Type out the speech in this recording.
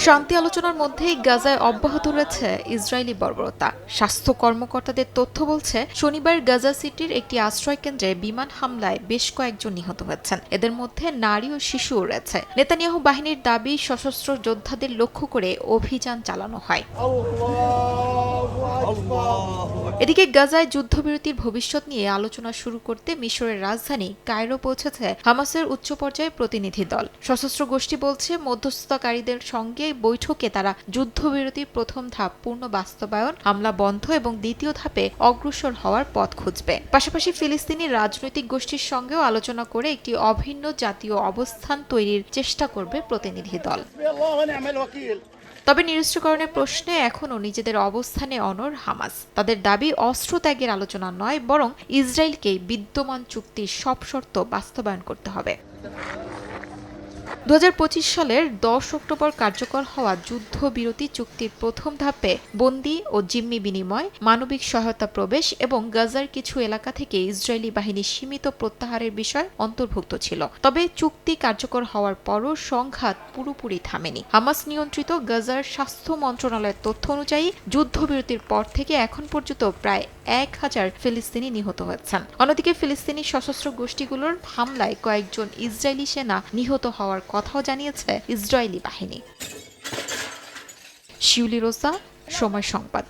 শান্তি আলোচনার মধ্যেই গাজায় অব্যাহত রয়েছে ইসরায়েলি বর্বরতা। স্বাস্থ্য কর্মকর্তাদের তথ্য বলছে, শনিবার গাজা সিটির একটি আশ্রয় কেন্দ্রে বিমান হামলায় বেশ কয়েকজন নিহত হয়েছেন। এদের মধ্যে নারী ও শিশুও রয়েছে। নেতানিয়াহু বাহিনীর দাবি, সশস্ত্র যোদ্ধাদের লক্ষ্য করে অভিযান চালানো হয়। এদিকে গাজায় যুদ্ধবিরতির ভবিষ্যৎ নিয়ে আলোচনা শুরু করতে মিশরের রাজধানী কায়রো পৌঁছেছে হামাসের উচ্চ পর্যায়ের প্রতিনিধি দল। সশস্ত্র গোষ্ঠী বলছে, মধ্যস্থতাকারীদের সঙ্গে বৈঠকে তারা যুদ্ধবিরতির প্রথম ধাপ পূর্ণ বাস্তবায়ন, হামলা বন্ধ এবং দ্বিতীয় ধাপে অগ্রসর হওয়ার পথ খুঁজবে। পাশাপাশি ফিলিস্তিনি রাজনৈতিক গোষ্ঠীর সঙ্গেও আলোচনা করে একটি অভিন্ন জাতীয় অবস্থান তৈরির চেষ্টা করবে প্রতিনিধি দল। তবে নিরস্ত্রীকরণের প্রশ্নে এখনও নিজেদের অবস্থানে অনড় হামাস। তাদের দাবি, অস্ত্র ত্যাগের আলোচনা নয়, বরং ইসরায়েলকেই বিদ্যমান চুক্তির সব শর্ত বাস্তবায়ন করতে হবে। 2025 সালের 10 অক্টোবর কার্যকর হওয়া যুদ্ধবিরতি চুক্তির প্রথম ধাপে বন্দী ও জিম্মি বিনিময়, মানবিক সহায়তা প্রবেশ এবং গাজার কিছু এলাকা থেকে ইসরায়েলি বাহিনীর সীমিত প্রত্যাহারের বিষয় অন্তর্ভুক্ত ছিল। তবে চুক্তি কার্যকর হওয়ার পরও সংঘাত পুরোপুরি থামেনি। হামাস নিয়ন্ত্রিত গাজার স্বাস্থ্য মন্ত্রণালয়ের তথ্য অনুযায়ী যুদ্ধবিরতির পর থেকে এখন পর্যন্ত প্রায় 1000 ফিলিস্তিনি নিহত হয়েছেন। অন্যদিকে ফিলিস্তিনি সশস্ত্র গোষ্ঠীগুলোর হামলায় কয়েকজন ইসরায়েলি সেনা নিহত হওয়ার কথাও জানিয়েছে ইসরায়েলি বাহিনী। শিউলি রোজা, সময় সংবাদ।